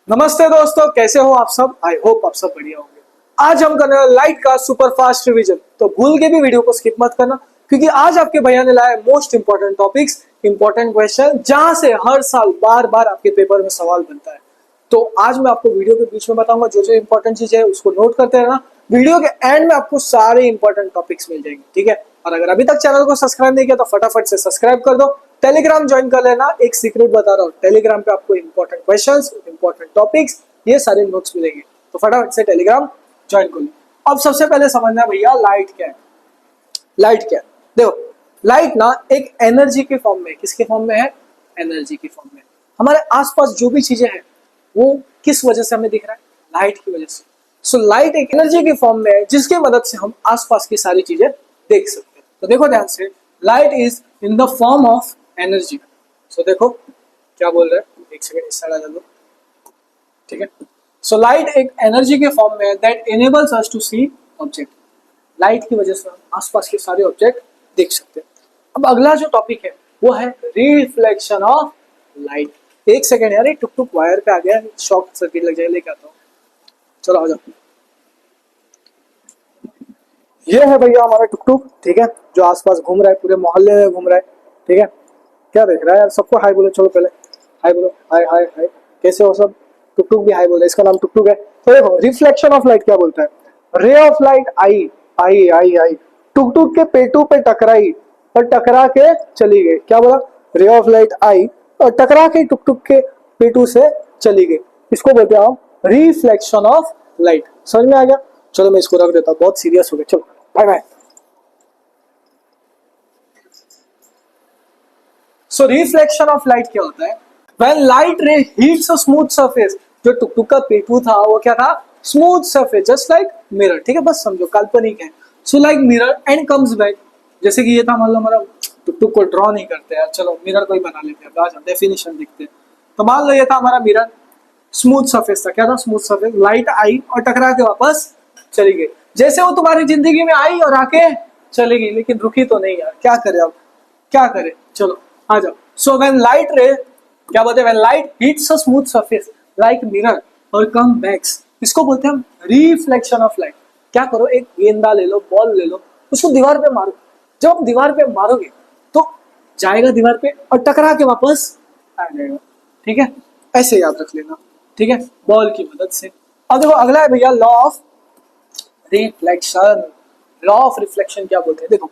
नमस्ते दोस्तों, कैसे हो आप सब। आई होप आप सब बढ़िया होंगे। आज हम करने वाले लाइट का सुपर फास्ट रिवीजन, तो भूल के भी वीडियो को स्किप मत करना, क्योंकि आज आपके भैया ने लाया most important topics, important question, जहां से हर साल बार बार आपके पेपर में सवाल बनता है। तो आज मैं आपको वीडियो के बीच में बताऊंगा, जो जो इंपॉर्टेंट चीज है उसको नोट करते रहना। वीडियो के एंड में आपको सारे इंपॉर्टेंट टॉपिक्स मिल जाएंगे, ठीक है। और अगर अभी तक चैनल को सब्सक्राइब नहीं किया तो फटाफट से सब्सक्राइब कर दो। टेलीग्राम ज्वाइन कर लेना। एक सीक्रेट बता रहा हूँ, टेलीग्राम पे आपको इंपॉर्टेंट क्वेश्चंस, इंपॉर्टेंट टॉपिक्स, ये सारे नोट्स मिलेंगे। तो फटाफट से टेलीग्राम ज्वाइन कर लो। अब सबसे पहले समझना है भैया, लाइट क्या है। लाइट क्या है, देखो, लाइट ना एक एनर्जी के फॉर्म में, किसके फॉर्म में है, एनर्जी के फॉर्म में। हमारे आसपास जो भी चीजें हैं वो किस वजह से हमें दिख रहा है, लाइट की वजह से। सो लाइट एक एनर्जी के फॉर्म में है, जिसकी मदद से हम आसपास की सारी चीजें देख सकते हैं। तो देखो ध्यान से, light is in the form of energy. So देखो क्या बोल रहे हैं, एक सेकेंड इस साइड आ जाओ, ठीक है। सो लाइट एक एनर्जी के फॉर्म में है that enables us to see object. Light की वजह से हम आसपास के सारे ऑब्जेक्ट देख सकते हैं। अब अगला जो टॉपिक है वो है रिफ्लेक्शन ऑफ लाइट। एक सेकेंड यार, टुक टुक वायर पे आ गया, शॉर्ट सर्किट लग जाएगा, लेके आता हूँ। चलो आ जाओ। ये है भैया हमारा टुक टुक, ठीक है, जो आसपास घूम रहा है, पूरे मोहल्ले में घूम रहा है, ठीक है। क्या देख रहा है यार, सबको हाय बोलो, चलो पहले हाय बोलो, हाय हाय हाय, कैसे हो सब। टुक टुक भी हाय बोल रहा है, इसका नाम टुक टुक है। तो देखो रिफ्लेक्शन ऑफ लाइट क्या बोलता है, रे ऑफ लाइट आई आई आई आई, टुक टुक के पेटू पे टकराई और टकरा के चली गई। क्या बोला, रे ऑफ लाइट आई और टकरा के टुक टुक के पेटू से चली गई। इसको बोलते हैं हम रिफ्लेक्शन ऑफ लाइट। समझ में आ गया। चलो मैं इसको रख देता हूँ, बहुत सीरियस हो गया, चलो bye bye. So reflection of light क्या होता है, when light ray hits a smooth surface. जो टुकटुक का पेटू था वो क्या था, smooth surface, just like mirror, ठीक है, बस समझो काल्पनिक है। So like mirror and comes back. जैसे कि ये था, मान लो हमारा टुकटुक को ड्रॉ नहीं करते यार, चलो मिरर को ही बना लेते हैं, डेफिनेशन दिखते हैं। तो मान लो ये था हमारा मिरर, स्मूथ सरफेस था, क्या था, स्मूथ सरफेस। लाइट आई और टकरा के वापस चली गई। जैसे वो तुम्हारी जिंदगी में आई और आके चली गई, लेकिन रुकी तो नहीं यार, क्या करे अब, क्या करे, चलो आ जाओ। सो व्हेन लाइट रे, क्या बोलते हैं, when light hits a smooth surface like mirror और कम बैक्स, इसको बोलते हैं हम रिफ्लेक्शन ऑफ लाइट। क्या करो, एक गेंदा ले लो, बॉल ले लो, उसको दीवार पे मारो। जब आप दीवार पे मारोगे तो जाएगा दीवार पे और टकरा के वापस आ जाएगा, ठीक है। ऐसे याद रख लेना, ठीक है, बॉल की मदद से। अब देखो अगला है भैया law of reflection. Law of reflection क्या बोलते हैं, देखो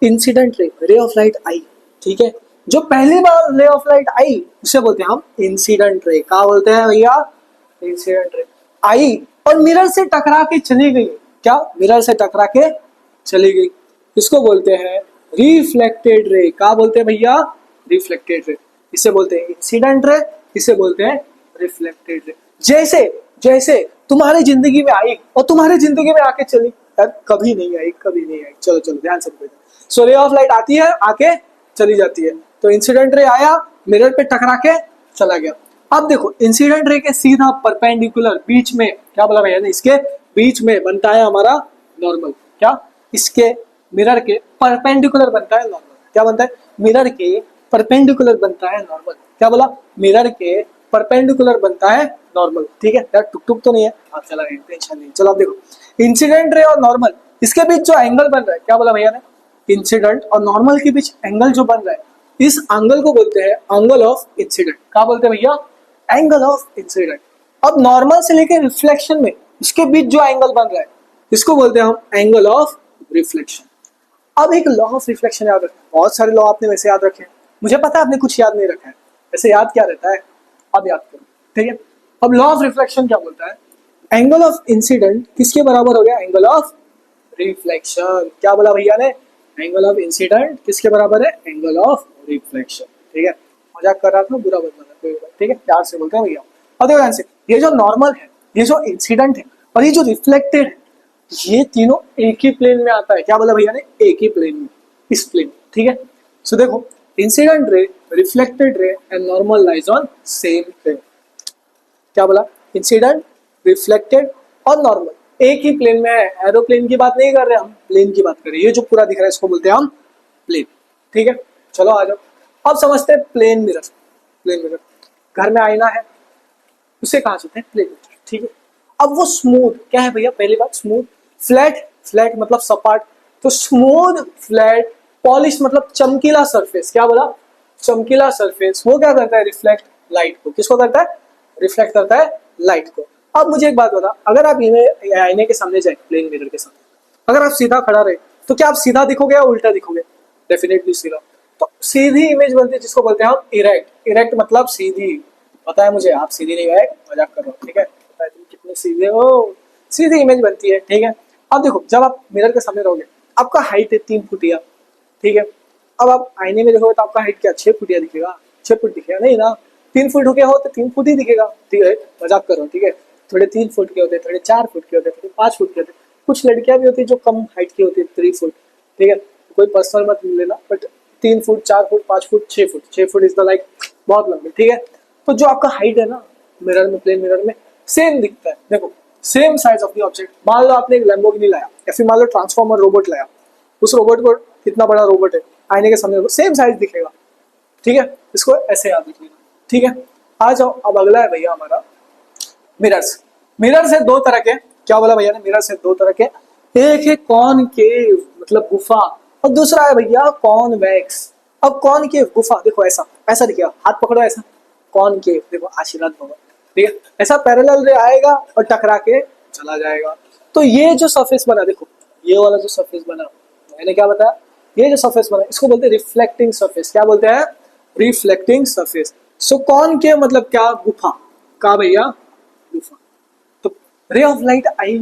इंसिडेंट रे, रे ऑफ लाइट आई, ठीक है, जो पहली बार रे ऑफ लाइट आई उसे बोलते हैं हम इंसिडेंट रे। क्या बोलते हैं भैया, इंसिडेंट रे। आई और मिरर से टकरा के चली गई, क्या, मिरर से टकरा के चली गई, इसको बोलते हैं रिफ्लेक्टेड रे। क्या बोलते हैं भैया, रिफ्लेक्टेड रे। इसे बोलते हैं इंसिडेंट रे, इसे बोलते हैं रिफ्लेक्टेड रे। जैसे जैसे तुम्हारी जिंदगी में आई और तुम्हारी जिंदगी में आके चली, यार कभी नहीं आई, कभी नहीं आई। चलो चलो ध्यान से, सो रे ऑफ लाइट आती है, आके चली जाती है। तो इंसिडेंट रे आया, मिरर पे टकरा के चला गया। अब देखो इंसिडेंट रे के सीधा परपेंडिकुलर बीच में, क्या बोला भैया ने, इसके बीच में बनता है हमारा नॉर्मल। क्या, इसके मिरर के परपेंडिकुलर बनता है नॉर्मल। क्या बनता है, मिरर के परपेंडिकुलर बनता है नॉर्मल। क्या बोला, मिरर के परपेंडिकुलर बनता है नॉर्मल, ठीक है यार, टुक टुक तो नहीं है, आप चला गए, टेंशन नहीं। चलो अब देखो इंसिडेंट रे और नॉर्मल, इसके बीच जो एंगल बन रहा है, क्या बोला भैया ने, इंसिडेंट और नॉर्मल के बीच एंगल जो बन रहा है, इस एंगल को बोलते हैं एंगल ऑफ इंसिडेंट। क्या बोलते हैं भैया, एंगल ऑफ इंसिडेंट। अब नॉर्मल से लेकर रिफ्लेक्शन में इसके बीच जो एंगल बन रहा है, इसको बोलते हैं हम एंगल ऑफ रिफ्लेक्शन। अब एक लॉ ऑफ रिफ्लेक्शन याद रखें, बहुत सारे लॉ आपने वैसे याद रखे हैं, मुझे पता है आपने कुछ याद नहीं रखा है, वैसे याद क्या रहता है, अब याद करो, ठीक है। अब लॉ ऑफ रिफ्लेक्शन क्या बोलता है, एंगल ऑफ इंसिडेंट किसके बराबर हो गया, एंगल ऑफ रिफ्लेक्शन। क्या बोला भैया ने, एंगल ऑफ इंसिडेंट किसके बराबर है, एंगल ऑफ रिफ्लेक्शन, ठीक है। मजाक कर रहा था, बुरा मत मानना कोई बात, ठीक है, प्यार से बोलते हैं भैया। अब देखो ध्यान से, ये जो नॉर्मल है, ये जो इंसिडेंट है और ये जो रिफ्लेक्टेड है, ये तीनों एक ही प्लेन में आता है। क्या बोला भैया ने, एक ही प्लेन में, इस प्लेन, ठीक है। सो देखो incident ray, reflected ray and normal lies on same plane. क्या बोला, इंसिडेंट, रिफ्लेक्टेड और नॉर्मल एक ही प्लेन में है। एरोप्लेन की बात नहीं कर रहे हम, प्लेन की बात कर रहे हैं। ये जो पूरा दिख रहा है इसको बोलते हैं हम प्लेन, ठीक है। चलो आ जाओ, अब समझते हैं प्लेन मिरर। प्लेन मिरर, घर में आईना है, उसे कहा जाता है प्लेन मिरर, ठीक है। अब वो स्मूथ क्या है भैया, पहली बात स्मूथ, फ्लैट, फ्लैट मतलब सपाट, तो स्मूथ फ्लैट, पॉलिश मतलब चमकीला सरफेस, क्या बोला, चमकीला सरफेस, वो क्या करता है, रिफ्लेक्ट लाइट को, किसको करता है, रिफ्लेक्ट करता है लाइट को। अब मुझे एक बात बता, अगर आप आईने के सामने जाए प्लेन मिरर के सामने, अगर आप सीधा खड़ा रहे तो क्या आप सीधा दिखोगे या उल्टा दिखोगे, डेफिनेटली सीधा। तो सीधी इमेज बनती है जिसको बोलते हैं हम इरेक्ट, इरेक्ट मतलब सीधी, पता है मुझे आप सीधी नहीं गए, मजाक कर रहे हो, ठीक है, पता है तुम कितने सीधे हो, सीधी इमेज बनती है, ठीक है। अब देखो जब आप मिरर के सामने रहोगे, आपका हाइट है 3 फुटिया, ठीक है। अब आप आईने में देखोगे तो आपका हाइट क्या 6 फुटिया दिखेगा, 6 फुट दिखेगा नहीं ना, 3 फुट हो गया हो तो 3 फुट ही दिखेगा, ठीक है, मजाक कर रहा हूँ, ठीक है। थोड़े 3 फुट के होते हैं, थोड़े 4 फुट के होते हैं, थोड़े 5 फुट के होते हैं, कुछ लड़कियां भी होती है जो कम हाइट की होती है 3 फुट, ठीक है, कोई पर्सनल मत लेना, but 3 foot 4 foot 5 foot 6 foot, 6 foot is the like बहुत लंबी, ठीक है। तो जो आपका हाइट है ना मिरर में, प्लेन मिरर में सेम दिखता है, देखो same size of the object. मान लो आपने एक लैम्बोर्गिनी लाया या फिर मान लो ट्रांसफॉर्मर रोबोट लाया, उस रोबोट को, कितना बड़ा रोबोट है, आईने के सामने सेम साइज दिखेगा, ठीक है, इसको ऐसे याद रख लेना, ठीक है। आ जाओ, अब अगला है भैया हमारा मिरर्स। मिरर्स है दो तरह के, क्या बोला भैया ने, मिरर्स है दो तरह के, एक है कॉनकेव मतलब गुफा, और दूसरा है भैया कॉन्वेक्स। अब कॉनकेव गुफा देखो ऐसा, ऐसा दिखेगा, हाथ पकड़ो ऐसा, कॉनकेव देखो आशीर्वाद भवन, ठीक है, ऐसा पैरेलल रे आएगा और टकरा के चला जाएगा। तो ये जो सरफेस बना देखो, ये वाला जो सरफेस बना, मैंने क्या बताया, ये जो सरफेस बना इसको बोलते हैं रिफ्लेक्टिंग सरफेस, क्या बोलते हैं, रिफ्लेक्टिंग सरफेस। सो कॉनकेव मतलब क्या, गुफा, का भैया गुफा। तो रे of light I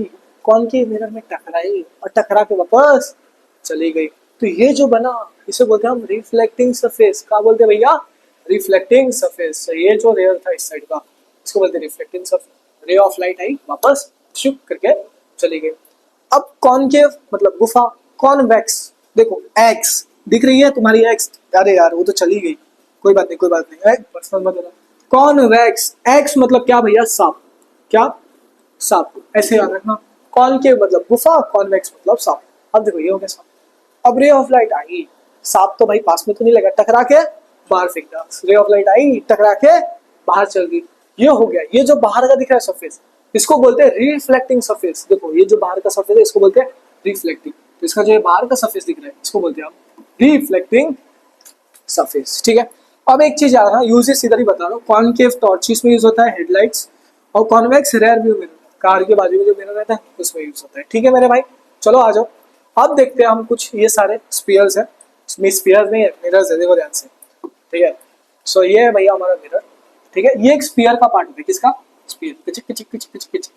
concave mirror में टकराई और टकरा के वापस चली गई, तो ये जो बना इसे बोलते हैं हम रिफ्लेक्टिंग सरफेस, क्या बोलते हैं भैया, रिफ्लेक्टिंग सरफेस। ये जो रेयर था इस साइड का इसको बोलते हैं reflecting surface, ray of light आई वापस शुक करके चली गई। अब कॉनकेव मतलब गुफा, कॉन्वेक्स देखो एक्स दिख रही है तुम्हारी एक्स, अरे यार वो तो चली गई, कोई बात नहीं कोई बात नहीं, पर्सनल मत लेना। कॉन्वेक्स एक्स मतलब क्या भैया, सांप, क्या सांप, ऐसे याद रखना। कॉनकेव मतलब गुफा, कॉन्वेक्स मतलब सांप। अब देखो ये हो गया सांप, अब रे ऑफ लाइट आई, सांप तो भाई पास में तो नहीं लगा, टकरा के बाहर फेंक दिया, रे ऑफ लाइट आई टकरा के बाहर चल गई, ये हो गया। ये जो बाहर का दिख रहा है सरफेस इसको बोलते हैं रिफ्लेक्टिंग सरफेस, देखो ये जो बाहर का सरफेस है इसको बोलते हैं रिफ्लेक्टिंग, तो इसका जो बाहर का सरफेस दिख रहा है इसको बोलते हैं हम रिफ्लेक्टिंग सरफेस, ठीक है। अब एक चीज आ रहा है, यूजेस इधर ही बता रहा हूँ, कॉनकेव टॉर्चेस में यूज होता है हेडलाइट्स, और convex rear view mirror car के बाजू में जो मिरर रहता है उसमें यूज होता है, ठीक है मेरे भाई। चलो आ जाओ, अब देखते हैं हम कुछ, ये सारे स्पीयर्स है, स्पीयर्स नहीं है मिरर्स है, देखो ध्यान से, ठीक है। सो ये है भैया हमारा मिरर, ठीक है, ये एक स्पीयर का पार्ट है, किसका, स्पीयर, किचिक किचिक किचिक किचिक किचिक,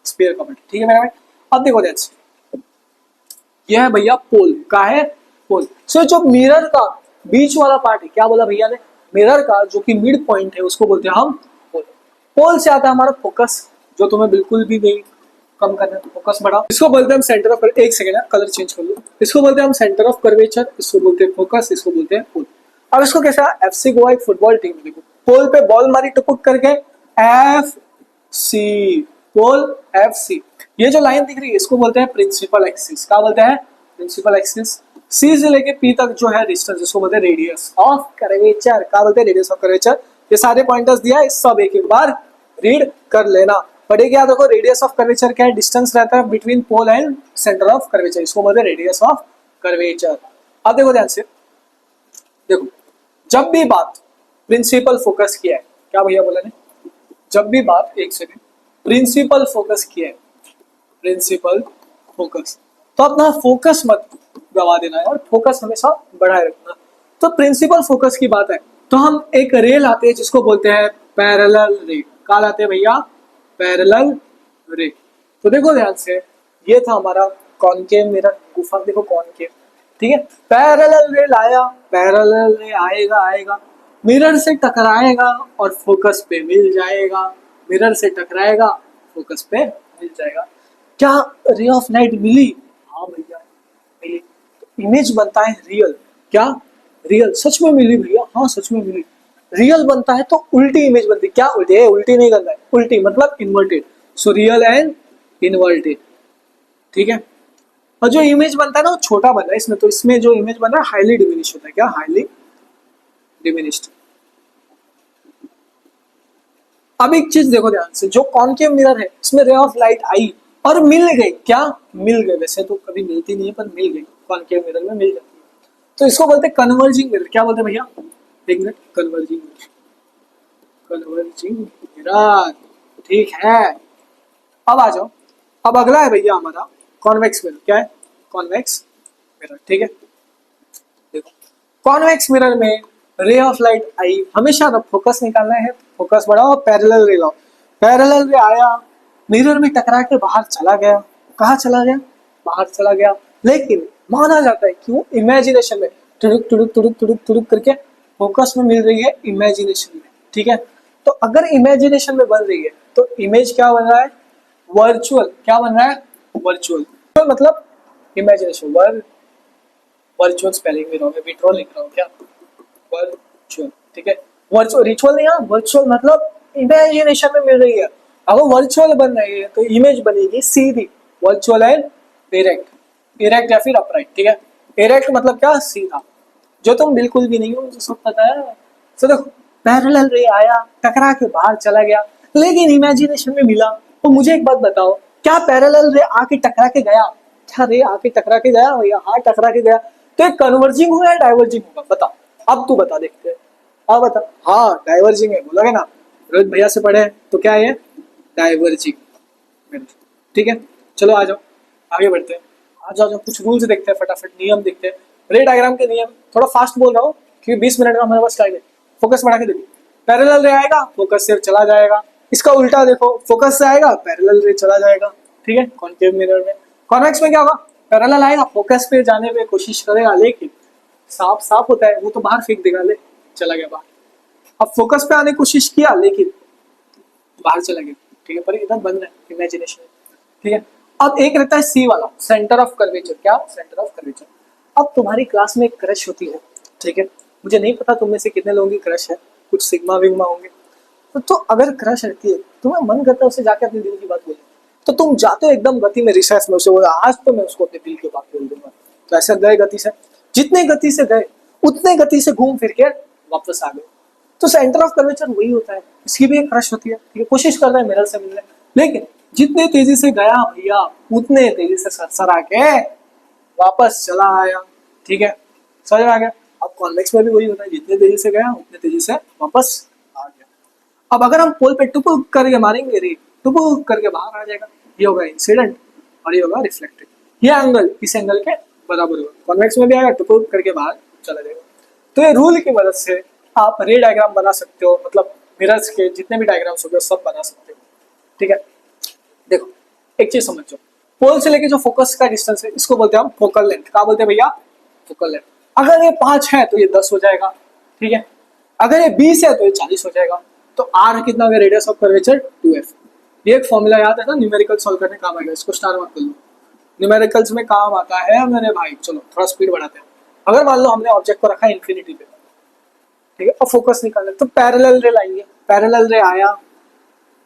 स्पीयर का पार्ट, ठीक है मेरे भाई। अब देखो ध्यान से, ये है भैया पोल, का है पोल। सो जो मिरर का बीच वाला पार्ट है, क्या बोला भैया ने, मिरर का जो कि मिड पॉइंट है उसको बोलते हैं हम पोल। पोल से आता है हमारा फोकस, जो तुम्हें बिल्कुल भी नहीं कम करना है, फोकस बढ़ाओ, इसको बोलते हैं हम सेंटर ऑफ, एक सेकंड है कलर चेंज कर लो, इसको बोलते हैं हम सेंटर ऑफ कर्वेचर, इसको बोलते हैं फोकस, इसको बोलते हैं पोल। अब इसको कैसा, एफसी गोवा एक फुटबॉल टीम, देखो पोल पे बॉल मारी टपुक करके, एफ सी, पोल एफ सी। ये जो लाइन दिख रही है इसको बोलते हैं प्रिंसिपल एक्सिस, क्या बोलते हैं, प्रिंसिपल एक्सिस। सी से लेके पी तक जो है डिस्टेंस इसको बोलते हैं रेडियस ऑफ कर्वेचर, क्या बोलते हैं, रेडियस ऑफ कर्वेचर। ये सारे पॉइंटर्स दिया है, सब एक एक बार रीड कर लेना। बट क्या देखो, रेडियस ऑफ कर्वेचर क्या है, डिस्टेंस रहता है between pole and centre of curvature, इसको बोलते हैं रेडियस ऑफ कर्वेचर। अब देखो ध्यान से, देखो जब भी बात प्रिंसिपल फोकस किया है, क्या भैया बोला ने, जब भी बात, एक सेकंड, प्रिंसिपल फोकस किया है, प्रिंसिपल फोकस, तो अपना फोकस मत गवा देना है और फोकस हमेशा बढ़ाए रखना। तो प्रिंसिपल फोकस की बात है तो हम एक रे लाते हैं जिसको बोलते हैं पैरेलल रे, क्या लाते हैं भैया, पैरेलल रे। तो देखो ध्यान से, ये था हमारा कॉनकेव मिरर, गुफा देखो कॉनकेव, ठीक है, पैरेलल रे लाया, पैरेलल रे आएगा आएगा, मिरर से टकराएगा और फोकस पे मिल जाएगा, मिरर से टकराएगा फोकस पे मिल जाएगा। क्या रे ऑफ लाइट मिली, हाँ भैया मिली, तो इमेज बनता है रियल, क्या रियल, सच में मिली भैया, हाँ सच में मिली। रियल बनता है तो उल्टी इमेज बनती है, क्या उल्टी है, उल्टी नहीं करना है, उल्टी मतलब inverted, so real and inverted, ठीक है। और जो इमेज बनता है ना वो छोटा बन रहा है इसमें, तो इसमें जो इमेज बन रहा है हाईली डिमिनिश होता है, क्या हाईली डिमिनिश्ड। अब एक चीज देखो ध्यान से, जो कॉनकेव मिरर है इसमें रे ऑफ लाइट आई और मिल गई, क्या मिल गई, वैसे तो कभी मिलती नहीं है पर मिल गई, कॉनकेव मिरर में मिल जाती है, तो इसको बोलते हैं कन्वर्जिंग मिरर। क्या बोलते हैं भैया, एक minute, converging mirror, converging mirror, ठीक है। अब आ जाओ, अब अगला है भैया हमारा कॉन्वेक्स मिरर। क्या है, कॉन्वेक्स मिरर, ठीक है। देखो कॉन्वेक्स मिरर में रे ऑफ लाइट आई, हमेशा फोकस निकालना है, फोकस बढ़ाओ, पैरेलल रे लाओ, पैरेलल रे आया, मिरर में टकरा के बाहर चला गया, कहाँ चला गया, बाहर चला गया, लेकिन माना जाता है कि वो इमेजिनेशन में टुडुक टुडुक टुडुक टुडुक टुडुक करके फोकस में मिल रही है इमेजिनेशन में, ठीक है। तो अगर इमेजिनेशन में बन रही है तो इमेज क्या बन रहा है, वर्चुअल, क्या बन रहा है, वर्चुअल, मतलब इमेजिनेशन, वर्चुअल स्पेलिंग में मैं विट्रोल लिख रहा हूँ, क्या वर्चुअल, ठीक है। वर्चुअल, रिचुअल नहीं, वर्चुअल मतलब इमेजिनेशन में मिल रही है। अगर वर्चुअल बन रही है तो इमेज बनेगी सीधी, वर्चुअल एंड इरेक्ट, इरेक्ट या फिर अपराइट, ठीक है। इरेक्ट मतलब क्या, सीधा, जो तुम बिल्कुल भी नहीं हो, मुझे सब पता है। तो देखो पैरेलल रे आया, टकरा के बाहर चला गया, लेकिन इमेजिनेशन में मिला। तो मुझे एक बात बताओ, क्या पैरेलल रे आके टकरा के गया, क्या रे आके टकरा के गया भैया, हाँ टकरा के गया, तो ये कन्वर्जिंग होगा या डाइवर्जिंग होगा, बता, अब तू बता, देखते हैं, हाँ बता, हाँ डाइवर्जिंग है, बोलोगे ना, रोहित भैया से पढ़े तो क्या है, डाइवर्जिंग, ठीक है। चलो आ जाओ, आगे बढ़ते हैं, आ जाओ, कुछ रूल्स देखते हैं, फटाफट नियम देखते हैं, रे डायग्राम के नियम, थोड़ा फास्ट बोल रहा हूँ क्योंकि 20 मिनट का हमारे पास टाइम है, फोकस बढ़ा के देखो, पैरेलल रे आएगा, फोकस से चला जाएगा, इसका उल्टा देखो, फोकस से आएगा, पैरेलल रे चला जाएगा, ठीक है। कॉन्केव मिरर में, कॉन्वेक्स में क्या होगा, पैरेलल आएगा, फोकस पे जाने पे कोशिश करेगा, लेकिन साफ साफ होता है, वो तो बाहर फेंक देगा, ले चला गया बाहर। अब फोकस पे आने की कोशिश किया लेकिन बाहर चला गया, ठीक है, पर इधर बन रहा है इमेजिनेशन, ठीक है। अब एक रहता है सी वाला, सेंटर ऑफ कर्वेचर, क्या, सेंटर ऑफ कर्वेचर। अब तुम्हारी क्लास में एक क्रश होती है, ठीक है, मुझे नहीं पता तुम में से कितने लोगों की क्रश है, कुछ सिग्मा विग्मा होंगे, तो अगर क्रश रहती है, तुम्हें मन करता है उसे जाके अपने दिल की बात बोले, तो तुम जाते हो एकदम गति में, रिसर्च में उसे बोला, आज तो मैं उसको अपने दिल की बात बोल दूंगा, तो ऐसे गए गति से, जितने गति से गए उतने गति से घूम फिर के वापस आ गए। तो सेंटर ऑफ कर्वेचर वही होता है, इसकी भी एक क्रश होती है, ठीक है, कोशिश कर रहा है मिरर से मिलने, लेकिन जितने तेजी से गया भैया उतने तेजी से सरसर आके वापस चला आया, ठीक है, समझ में आ गया। अब कॉन्वेक्स में भी वही होता है, जितने तेजी से गया उतने तेजी से वापस आ गया। अब अगर हम पोल पे टुपुक करके मारेंगे रे, टुपुक करके बाहर आ जाएगा, ये होगा इंसिडेंट और ये होगा रिफ्लेक्टेड, ये एंगल इस एंगल के बराबर होगा, कॉन्वेक्स में भी आएगा, टुपुक करके बाहर चला जाएगा। तो ये रूल की मदद से आप रे डायग्राम बना सकते हो, मतलब मिरर्स के जितने भी डायग्राम्स हो गए सब बना सकते हो, ठीक है। देखो एक चीज समझो, पोल से लेके जो फोकस का डिस्टेंस है इसको बोलते हैं हम फोकल लेंथ, क्या बोलते हैं भैया, फोकल लेंथ। अगर ये 5 है तो ये 10 हो जाएगा, ठीक है, अगर ये 20 है तो ये 40 हो जाएगा, तो आर कितना हो गया, रेडियस ऑफ कर्वेचर 2f। ये एक फॉर्मूला याद है ना, न्यूमेरिकल सॉल्व करने काम आएगा, इसको स्टार मार्क कर लो, न्यूमेरिकल्स में काम आता है मेरे भाई। चलो थोड़ा स्पीड बढ़ाते हैं, अगर मान लो हमने ऑब्जेक्ट को रखा है इन्फिनिटी पे, ठीक है, और फोकस निकालना, तो पैरेलल रे लाएंगे, पैरेलल रे आया,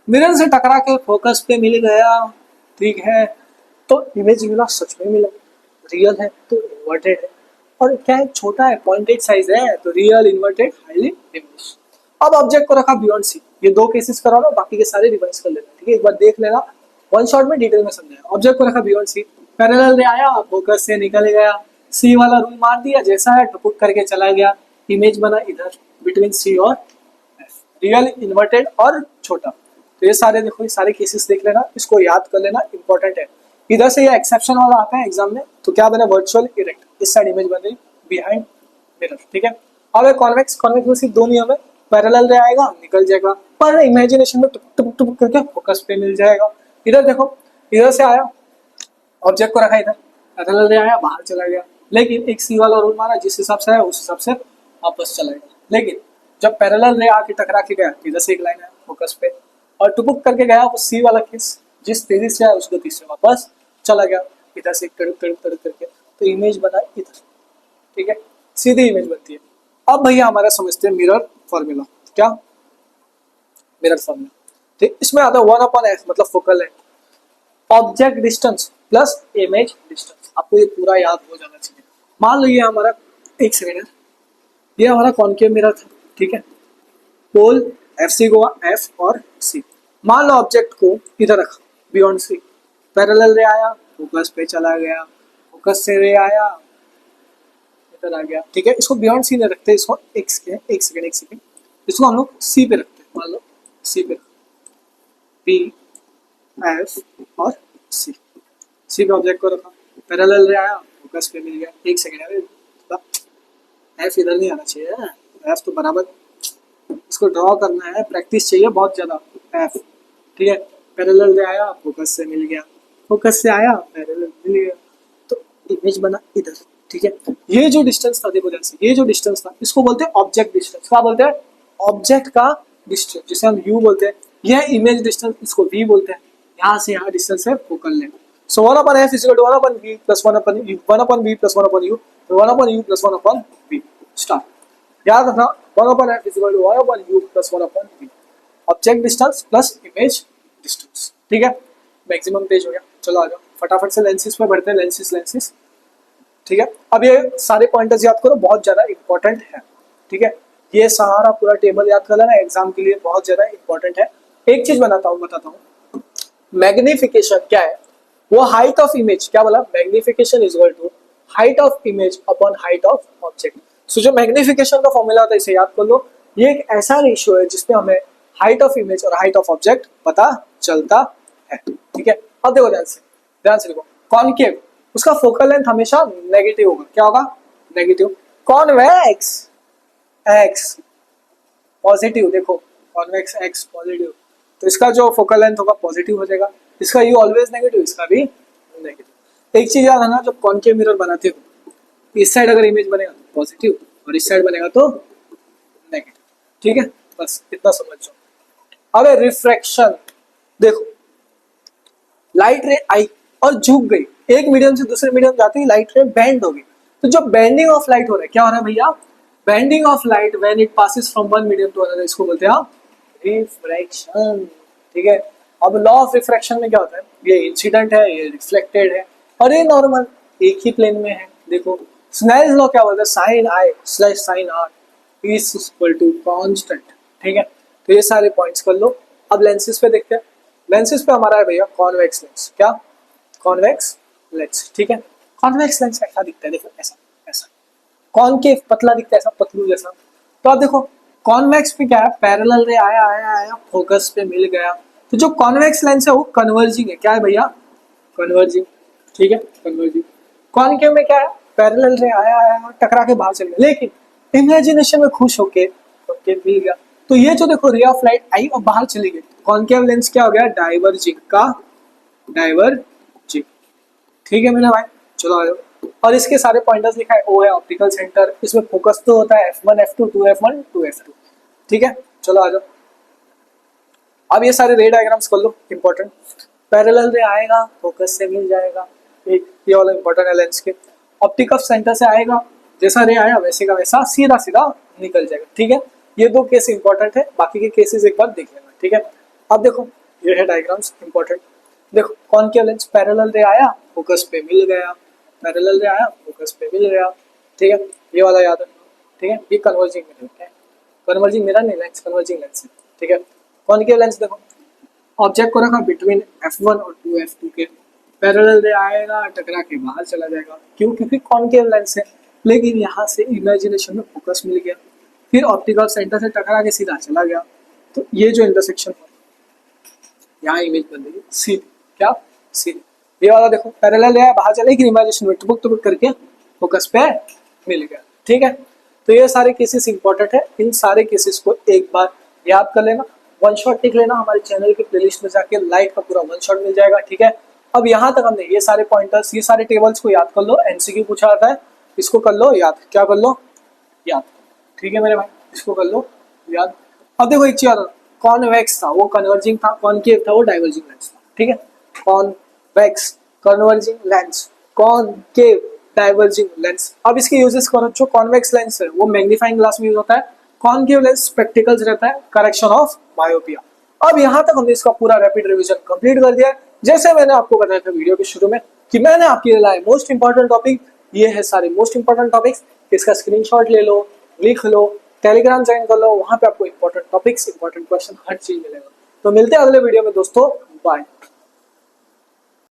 मिरर से टकरा के फोकस पे मिल गया, ठीक है, तो इमेज मिला, सच में मिला, रियल है तो इन्वर्टेड है, और क्या है, छोटा है, 0.8 साइज है, तो रियल, इन्वर्टेड, हाईली डिमिनिश। अब ऑब्जेक्ट को रखा बियॉन्ड सी, ये 2 केसेस करा लो, बाकी के सारे रिवाइज कर लेना, ठीक है, एक बार देख लेना, वन शॉट में डिटेल में समझाया। ऑब्जेक्ट को रखा बियॉन्ड सी, पैरेलल रे आया, फोकस से निकल गया, सी वाला रूल मार दिया, जैसा है टपुक करके चला गया, इमेज बना इधर बिटवीन सी और एफ, रियल, इन्वर्टेड और छोटा। तो ये सारे देखो, ये सारे केसेस देख लेना, इसको याद कर लेना, इंपॉर्टेंट है। इधर से ये एक्सेप्शन वाला आता है एग्जाम में, तो क्या बना, वर्चुअल इरेक्ट, इस साइड इमेज बन रही बिहाइंड मिरर, ठीक है। अब कॉन्वेक्स, कॉन्वेक्स में सिर्फ 2 नियम है, पैरेलल रे आएगा निकल जाएगा, पर इमेजिनेशन में टुक टुक टुक करके फोकस पे मिल जाएगा। इधर देखो, इधर से आया, ऑब्जेक्ट को रखा इधर, पैरेलल रे आया, बाहर चला गया, लेकिन एक सी वाला रूल मारा, जिस हिसाब से आया उस हिसाब से वापस चला गया। लेकिन जब पैरेलल रे आके टकरा के गया, इधर से एक लाइन है फोकस पे, और टुपुक करके गया, वो सी वाला केस, जिस तेजी से आया उस गति से वापस चला गया, इधर से तड़क तड़क तड़क करके, तो इमेज बना इधर, ठीक है, सीधी इमेज बनती है। अब भैया हमारा समझते हैं मिरर फॉर्मूला, क्या, मिरर फॉर्मूला, ठीक, इसमें आता है 1/f, मतलब focal length, object distance plus image distance, आपको ये पूरा याद हो जाना चाहिए। मान लो ये हमारा, एक सेकेंड है, ये हमारा कॉन्केव मिरर था, ठीक है, पोल एफ सी को एफ और सी। मान लो ऑब्जेक्ट को इधर रखा बियॉन्ड सी, पैरेलल रे आया फोकस पे चला गया, फोकस से रे आया इधर आ गया, ठीक है। इसको बियॉन्ड सी नहीं रखते, इसको एक सेकेंड इसको हम लोग सी पे रखते हैं। मान लो सी पे पी एफ और सी, सी पे ऑब्जेक्ट को रखा, पैरेलल रे आया फोकस पे मिल गया। एक सेकेंड, एफ इधर नहीं आना चाहिए, एफ तो बराबर, इसको ड्रॉ करना है, प्रैक्टिस चाहिए बहुत ज़्यादा। एफ, ठीक है, पैरेलल रे आया फोकस से मिल गया, फोकस से आया पैरेलल मिल गया, तो इमेज बना इधर, ठीक है। ये जो डिस्टेंस था देखो, जैसे ये जो डिस्टेंस था इसको बोलते हैं ऑब्जेक्ट डिस्टेंस। क्या बोलते हैं? ऑब्जेक्ट का डिस्टेंस, जिसे हम यू बोलते हैं। यह इमेज डिस्टेंस, इसको वी बोलते हैं। यहाँ से यहाँ डिस्टेंस है focal length. So 1/f is equal to 1/v plus 1/u, 1/v plus 1/u, 1/u plus 1/v star. याद रखना 1/f is equal to 1/u plus 1/v, object distance plus image distance, ठीक है। मैक्सिमम पेज हो गया। चलो आ जाओ फटाफट से लेंसेज पे बढ़ते हैं। लेंसेज, ठीक है। अब ये सारे पॉइंटर्स याद करो, बहुत ज्यादा इंपॉर्टेंट है, ठीक है। ये सारा पूरा टेबल याद कर लेना, एग्जाम के लिए बहुत ज्यादा इंपॉर्टेंट है। एक चीज बताता हूँ, मैग्निफिकेशन क्या है? वो हाइट ऑफ इमेज, क्या बोला? Magnification is equal to height of image upon height of object. So जो मैग्निफिकेशन का फॉर्मूला होता है इसे याद कर लो। ये एक ऐसा रेशियो है जिसमें हमें हाइट ऑफ इमेज और हाइट ऑफ ऑब्जेक्ट पता चलता है, ठीक है। अब देखो ध्यान से देखो, कॉनकेव उसका फोकल लेंथ हमेशा नेगेटिव होगा। क्या होगा? नेगेटिव। कॉन्वेक्स एक्स पॉजिटिव, देखो कॉन्वेक्स एक्स पॉजिटिव, तो इसका जो फोकल लेंथ होगा पॉजिटिव हो जाएगा। इसका यू ऑलवेज नेगेटिव, इसका भी नेगेटिव। एक चीज याद है ना, जब कॉनकेव मिरर बनाते हो इस साइड अगर इमेज बनेगा तो पॉजिटिव और इस साइड बनेगा तो नेगेटिव, ठीक है। बस इतना समझ जाओ। अब रिफ्रैक्शन देखो, लाइट रे आई और झुक गई, एक मीडियम से दूसरे मीडियम जाती है, लाइट रे बेंड हो गई। तो जो बेंडिंग ऑफ लाइट हो रहा है, क्या हो रहा है भैया? Bending of light when it passes from one medium to another, इसको बोलते हैं रिफ्रैक्शन, ठीक है। अब लॉ ऑफ रिफ्रैक्शन में क्या होता है? ये इंसिडेंट है, ये रिफ्लेक्टेड है और ये नॉर्मल एक ही प्लेन में है। देखो स्नेल्स लॉ क्या बोलता है? Sine i slash sine r is equal to constant, ठीक है। तो ये सारे पॉइंट्स कर लो। अब लेंसेज पे देखते हैं। लेंसेज पे हमारा है भैया कॉन्वेक्स लेंस। क्या? कॉन्वेक्स लेंस, ठीक है। कॉन्वेक्स लेंस ऐसा दिखता है, देखो ऐसा ऐसा। कॉनकेव पतला दिखता है, ऐसा पतलू जैसा। तो आप देखो कॉन्वेक्स पे क्या है? पैरेलल रे आया फोकस पे मिल गया। तो जो कॉन्वेक्स लेंस है वो कन्वर्जिंग है। क्या है भैया? कन्वर्जिंग, ठीक है, कन्वर्जिंग। कॉनकेव में क्या है? पैरेलल रे आया टकरा के बाहर चल गया, लेकिन इमेजिनेशन में खुश होके मिल गया। तो ये जो देखो रे ऑफ लाइट आई और बाहर चली गई, कॉनकेव लेंस क्या हो गया? डाइवर्जिंग का डाइवर्जिंग, ठीक है मेरा भाई। चलो आ जाओ। और इसके सारे पॉइंटर्स लिखा है। ओ है ऑप्टिकल सेंटर, इसमें फोकस तो होता है f1 f2 2f1 2f2, ठीक है। चलो आ जाओ। अब ये सारे रे डायग्राम्स कर लो, इंपॉर्टेंट। पैरेलल रे आएगा फोकस से मिल जाएगा, एक ये वाला इंपॉर्टेंट है लेंस के। ऑप्टिकल सेंटर से आएगा, जैसा रे आया वैसे का वैसा सीधा सीधा निकल जाएगा, ठीक है। ये दो केस इंपॉर्टेंट है, बाकी के केसेस एक बार देख लेना, ठीक है। अब देखो ये है डायग्राम्स इंपॉर्टेंट। देखो कॉनकेव लेंस, पैरेलल रे आया फोकस पे मिल गया, पैरेलल रे आया फोकस पे मिल गया, ठीक है। ये वाला याद रखना, ठीक है। ये कन्वर्जिंग मिरर है, कन्वर्जिंग मिरर नहीं लेंस, कन्वर्जिंग लेंस है, ठीक है। कॉनकेव लेंस देखो, ऑब्जेक्ट को रखा बिटवीन f1 और 2f2 के, पैरेलल रे आएगा टकरा के बाहर चला जाएगा। क्यों? क्योंकि कॉनकेव लेंस है। लेकिन यहाँ से इमेजिनेशन में फोकस मिल गया, फिर ऑप्टिकल सेंटर से टकरा के सीधा चला गया। तो ये जो इंटरसेक्शन यहाँ इमेज बन रही है सीधी, क्या? सीधी। ये वाला देखो पैरेलल रे आया बाहर चला, लेकिन इमेजिनेशन में टुक करके फोकस पे मिल गया, ठीक है। तो ये सारे केसेस इंपॉर्टेंट है। इन सारे केसेस को एक बार याद कर लेना, वन शॉट लिख लेना। हमारे चैनल के प्लेलिस्ट में जाके लाइट का पूरा वन शॉट मिल जाएगा, ठीक है। अब यहाँ तक हमने ये सारे पॉइंटर्स, ये सारे टेबल्स को याद कर लो। एमसीक्यू पूछा जाता है, इसको कर लो याद। क्या कर लो? याद, ठीक है मेरे भाई, इसको कर लो याद। अब देखो एक चीज, कॉन्वेक्स था वो कन्वर्जिंग था, कॉनकेव था वो डाइवर्जिंग लेंस था, ठीक है। Convex converging lens, concave diverging lens. अब इसके यूजेस करो। जो कॉन्वेक्स लेंस है वो मैग्नीफाइंग ग्लास में यूज होता है, कॉनकेव लेंस स्पेक्टिकल्स रहता है, करेक्शन ऑफ मायोपिया। अब यहाँ तक हमने इसका पूरा रैपिड रिवीजन कंप्लीट कर दिया है। जैसे मैंने आपको बताया था वीडियो के शुरू में कि मैंने आपके लिए लाया मोस्ट इंपॉर्टेंट टॉपिक, ये है सारे मोस्ट इंपॉर्टेंट टॉपिक्स। इसका स्क्रीनशॉट ले लो, लिख लो, टेलीग्राम ज्वाइन कर लो, वहां पे आपको इंपॉर्टेंट टॉपिक्स, इंपॉर्टेंट क्वेश्चन, हर चीज मिलेगा। तो मिलते हैं अगले वीडियो में दोस्तों, बाय।